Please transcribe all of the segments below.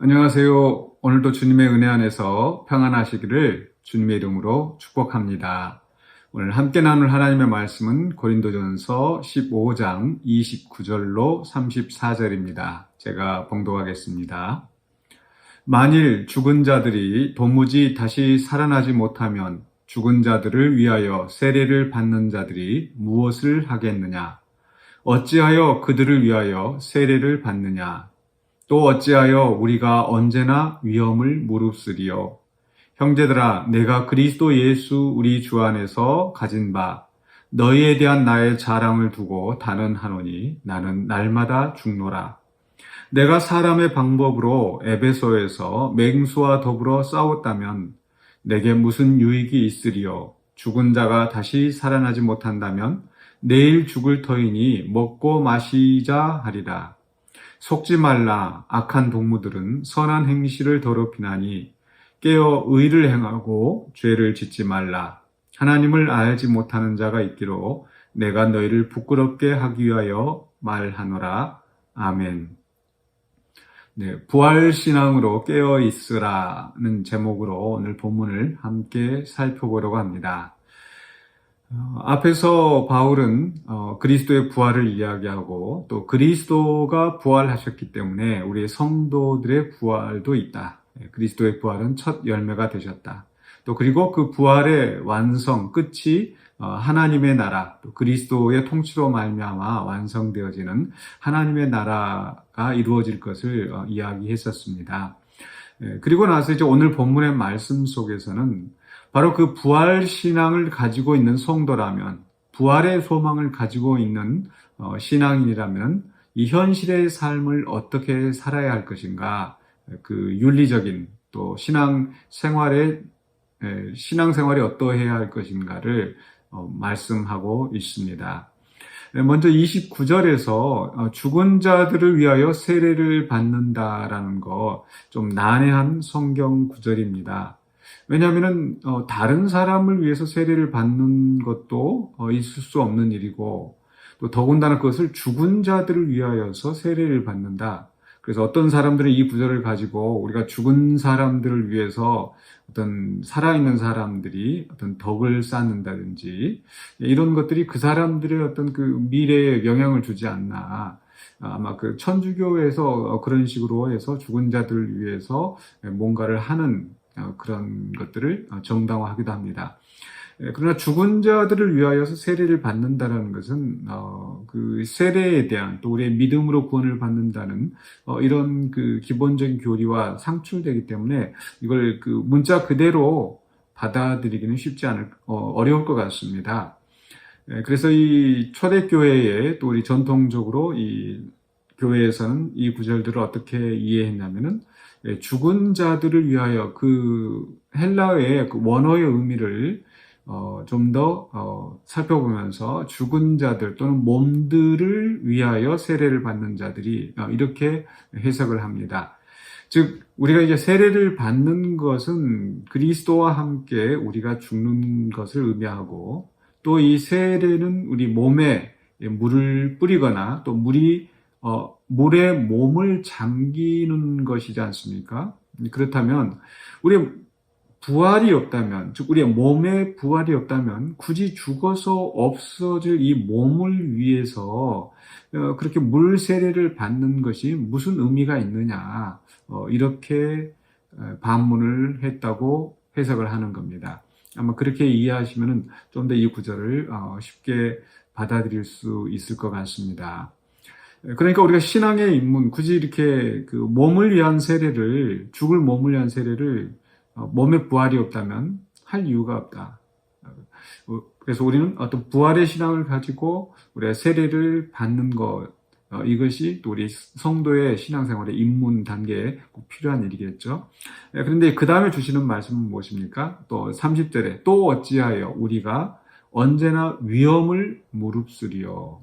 안녕하세요. 오늘도 주님의 은혜 안에서 평안하시기를 주님의 이름으로 축복합니다. 오늘 함께 나눌 하나님의 말씀은 고린도전서 15장 29절로 34절입니다. 제가 봉독하겠습니다. 만일 죽은 자들이 도무지 다시 살아나지 못하면 죽은 자들을 위하여 세례를 받는 자들이 무엇을 하겠느냐? 어찌하여 그들을 위하여 세례를 받느냐? 또 어찌하여 우리가 언제나 위험을 무릅쓰리요. 형제들아, 내가 그리스도 예수 우리 주 안에서 가진 바 너희에 대한 나의 자랑을 두고 단언하노니 나는 날마다 죽노라. 내가 사람의 방법으로 에베소에서 맹수와 더불어 싸웠다면 내게 무슨 유익이 있으리요. 죽은 자가 다시 살아나지 못한다면 내일 죽을 터이니 먹고 마시자 하리라. 속지 말라. 악한 동무들은 선한 행실을 더럽히나니 깨어 의를 행하고 죄를 짓지 말라. 하나님을 알지 못하는 자가 있기로 내가 너희를 부끄럽게 하기 위하여 말하노라. 아멘. 네, 부활신앙으로 깨어 있으라는 제목으로 오늘 본문을 함께 살펴보려고 합니다. 앞에서 바울은 그리스도의 부활을 이야기하고 또 그리스도가 부활하셨기 때문에 우리 성도들의 부활도 있다. 그리스도의 부활은 첫 열매가 되셨다. 또 그리고 그 부활의 완성, 끝이 하나님의 나라, 또 그리스도의 통치로 말미암아 완성되어지는 하나님의 나라가 이루어질 것을 이야기했었습니다. 그리고 나서 이제 오늘 본문의 말씀 속에서는 바로 그 부활 신앙을 가지고 있는 성도라면, 부활의 소망을 가지고 있는 신앙인이라면 이 현실의 삶을 어떻게 살아야 할 것인가, 그 윤리적인 또 신앙생활이 어떠해야 할 것인가를 말씀하고 있습니다. 먼저 29절에서 죽은 자들을 위하여 세례를 받는다라는 거 좀 난해한 성경 구절입니다. 왜냐하면 다른 사람을 위해서 세례를 받는 것도 있을 수 없는 일이고 또 더군다나 그것을 죽은 자들을 위하여서 세례를 받는다. 그래서 어떤 사람들은 이 구절을 가지고 우리가 죽은 사람들을 위해서 어떤 살아있는 사람들이 어떤 덕을 쌓는다든지 이런 것들이 그 사람들의 어떤 그 미래에 영향을 주지 않나. 아마 그 천주교에서 그런 식으로 해서 죽은 자들을 위해서 뭔가를 하는 그런 것들을 정당화하기도 합니다. 그러나 죽은 자들을 위하여서 세례를 받는다는 것은 그 세례에 대한 또 우리의 믿음으로 구원을 받는다는 이런 그 기본적인 교리와 상충되기 때문에 이걸 그 문자 그대로 받아들이기는 어려울 것 같습니다. 그래서 이 초대교회에 또 우리 전통적으로 이 교회에서는 이 구절들을 어떻게 이해했냐면은 죽은 자들을 위하여 그 헬라어의 그 원어의 의미를 좀 더 살펴보면서 죽은 자들 또는 몸들을 위하여 세례를 받는 자들이 이렇게 해석을 합니다. 즉 우리가 이제 세례를 받는 것은 그리스도와 함께 우리가 죽는 것을 의미하고 또 이 세례는 우리 몸에 물을 뿌리거나 또 물에 몸을 잠기는 것이지 않습니까? 그렇다면 우리의 부활이 없다면, 즉 우리의 몸에 부활이 없다면 굳이 죽어서 없어질 이 몸을 위해서 그렇게 물 세례를 받는 것이 무슨 의미가 있느냐, 이렇게 반문을 했다고 해석을 하는 겁니다. 아마 그렇게 이해하시면 좀 더 이 구절을 쉽게 받아들일 수 있을 것 같습니다. 그러니까 우리가 신앙의 입문, 굳이 이렇게 그 죽을 몸을 위한 세례를 몸에 부활이 없다면 할 이유가 없다. 그래서 우리는 어떤 부활의 신앙을 가지고 우리가 세례를 받는 것, 이것이 또 우리 성도의 신앙생활의 입문 단계에 꼭 필요한 일이겠죠. 그런데 그 다음에 주시는 말씀은 무엇입니까? 또 30절에 또 어찌하여 우리가 언제나 위험을 무릅쓰리요.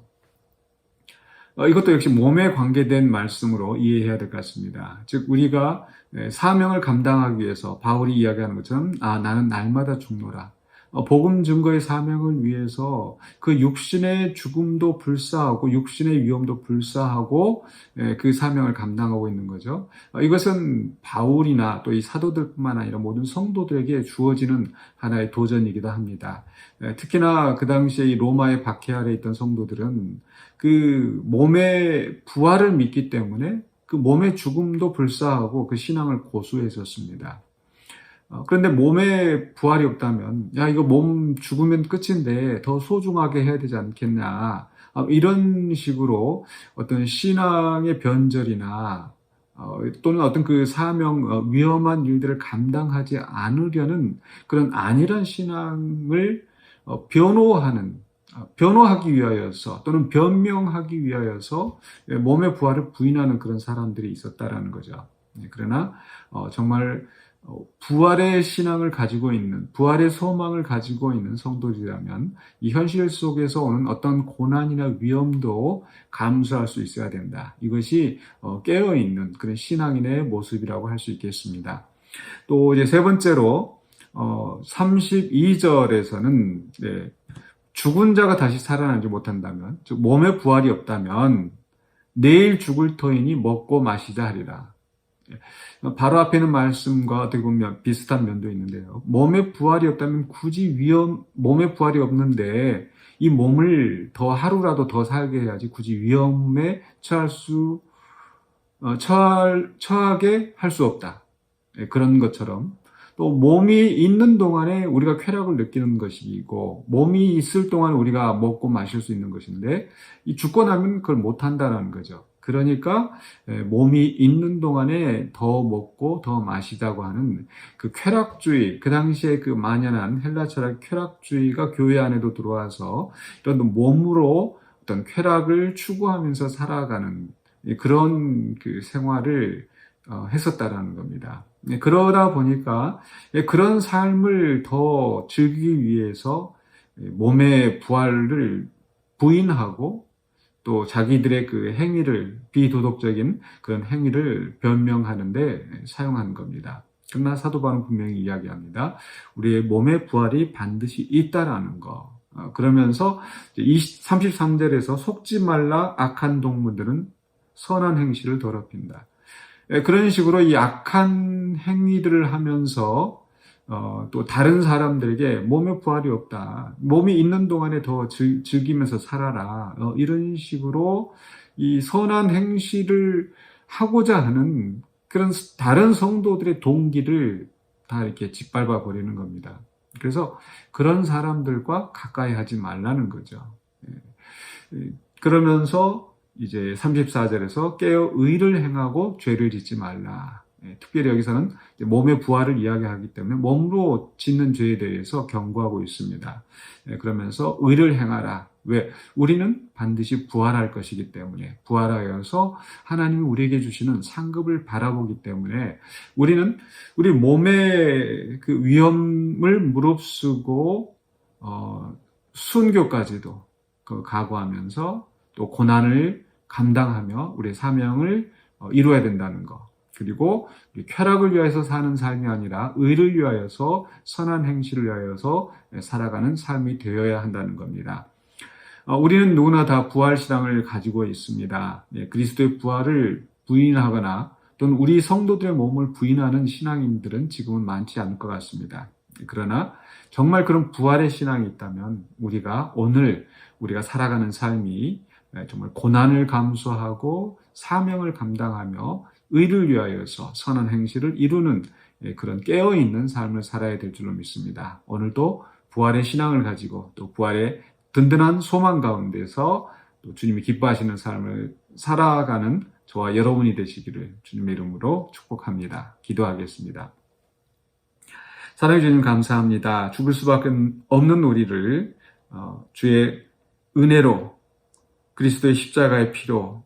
이것도 역시 몸에 관계된 말씀으로 이해해야 될 것 같습니다. 즉 우리가 사명을 감당하기 위해서 바울이 이야기하는 것처럼 나는 날마다 죽노라. 복음 증거의 사명을 위해서 그 육신의 죽음도 불사하고 육신의 위험도 불사하고 그 사명을 감당하고 있는 거죠. 이것은 바울이나 또 이 사도들뿐만 아니라 모든 성도들에게 주어지는 하나의 도전이기도 합니다. 특히나 그 당시에 이 로마의 박해 아래 있던 성도들은 그 몸의 부활을 믿기 때문에 그 몸의 죽음도 불사하고 그 신앙을 고수했었습니다. 그런데 몸에 부활이 없다면, 야, 이거 몸 죽으면 끝인데 더 소중하게 해야 되지 않겠냐. 이런 식으로 어떤 신앙의 변절이나, 또는 어떤 그 사명, 위험한 일들을 감당하지 않으려는 그런 안일한 신앙을 변호하기 위하여서 또는 변명하기 위하여서 몸의 부활을 부인하는 그런 사람들이 있었다라는 거죠. 그러나 정말 부활의 신앙을 가지고 있는, 부활의 소망을 가지고 있는 성도들이라면 이 현실 속에서 오는 어떤 고난이나 위험도 감수할 수 있어야 된다. 이것이 깨어있는 그런 신앙인의 모습이라고 할 수 있겠습니다. 또 이제 세 번째로 32절에서는 죽은 자가 다시 살아나지 못한다면, 즉 몸에 부활이 없다면 내일 죽을 터이니 먹고 마시자 하리라. 바로 앞에 있는 말씀과 어떻게 보면 비슷한 면도 있는데요. 몸에 부활이 없다면 굳이 몸에 부활이 없는데 이 몸을 더 하루라도 더 살게 해야지 굳이 위험에 처하게 할 수 없다. 그런 것처럼 또 몸이 있는 동안에 우리가 쾌락을 느끼는 것이고 몸이 있을 동안 우리가 먹고 마실 수 있는 것인데 이 죽고 나면 그걸 못한다는 거죠. 그러니까 몸이 있는 동안에 더 먹고 더 마시자고 하는 그 쾌락주의, 그 당시에 그 만연한 헬라 철학 쾌락주의가 교회 안에도 들어와서 이런 몸으로 어떤 쾌락을 추구하면서 살아가는 그런 그 생활을 했었다라는 겁니다. 그러다 보니까 그런 삶을 더 즐기기 위해서 몸의 부활을 부인하고 또 자기들의 그 행위를, 비도덕적인 그런 행위를 변명하는데 사용하는 겁니다. 그러나 사도 바울은 분명히 이야기합니다. 우리의 몸의 부활이 반드시 있다라는 거. 그러면서 33절에서 속지 말라 악한 동물들은 선한 행실을 더럽힌다. 그런 식으로 이 악한 행위들을 하면서 또 다른 사람들에게 몸에 부활이 없다. 몸이 있는 동안에 더 즐기면서 살아라. 이런 식으로 이 선한 행실을 하고자 하는 그런 다른 성도들의 동기를 다 이렇게 짓밟아 버리는 겁니다. 그래서 그런 사람들과 가까이 하지 말라는 거죠. 그러면서 이제 34절에서 깨어 의를 행하고 죄를 짓지 말라. 특별히 여기서는 몸의 부활을 이야기하기 때문에 몸으로 짓는 죄에 대해서 경고하고 있습니다. 그러면서 의를 행하라. 왜? 우리는 반드시 부활할 것이기 때문에 부활하여서 하나님이 우리에게 주시는 상급을 바라보기 때문에 우리는 우리 몸의 그 위험을 무릅쓰고 순교까지도 각오하면서 또 고난을 감당하며 우리의 사명을 이루어야 된다는 것. 그리고 쾌락을 위하여서 사는 삶이 아니라 의를 위하여서 선한 행실을 위하여서 살아가는 삶이 되어야 한다는 겁니다. 우리는 누구나 다 부활신앙을 가지고 있습니다. 그리스도의 부활을 부인하거나 또는 우리 성도들의 몸을 부인하는 신앙인들은 지금은 많지 않을 것 같습니다. 그러나 정말 그런 부활의 신앙이 있다면 우리가 살아가는 삶이 정말 고난을 감수하고 사명을 감당하며 의를 위하여서 선한 행실을 이루는 그런 깨어있는 삶을 살아야 될 줄로 믿습니다. 오늘도 부활의 신앙을 가지고 또 부활의 든든한 소망 가운데서 또 주님이 기뻐하시는 삶을 살아가는 저와 여러분이 되시기를 주님의 이름으로 축복합니다. 기도하겠습니다. 사랑해 주님 감사합니다. 죽을 수밖에 없는 우리를 주의 은혜로 그리스도의 십자가의 피로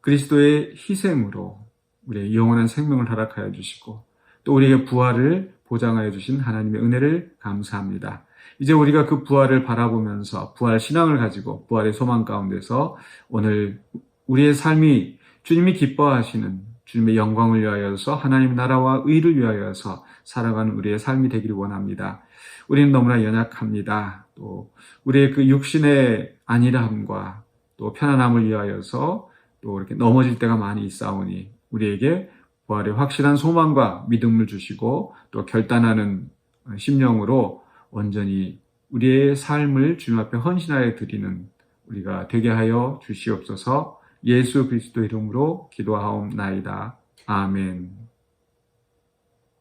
그리스도의 희생으로 우리의 영원한 생명을 허락하여 주시고 또 우리에게 부활을 보장하여 주신 하나님의 은혜를 감사합니다. 이제 우리가 그 부활을 바라보면서 부활 신앙을 가지고 부활의 소망 가운데서 오늘 우리의 삶이 주님이 기뻐하시는 주님의 영광을 위하여서 하나님의 나라와 의를 위하여서 살아가는 우리의 삶이 되기를 원합니다. 우리는 너무나 연약합니다. 또 우리의 그 육신의 안일함과 또 편안함을 위하여서 또 이렇게 넘어질 때가 많이 있사오니 우리에게 부활의 확실한 소망과 믿음을 주시고 또 결단하는 심령으로 온전히 우리의 삶을 주님 앞에 헌신하여 드리는 우리가 되게 하여 주시옵소서. 예수 그리스도 이름으로 기도하옵나이다. 아멘.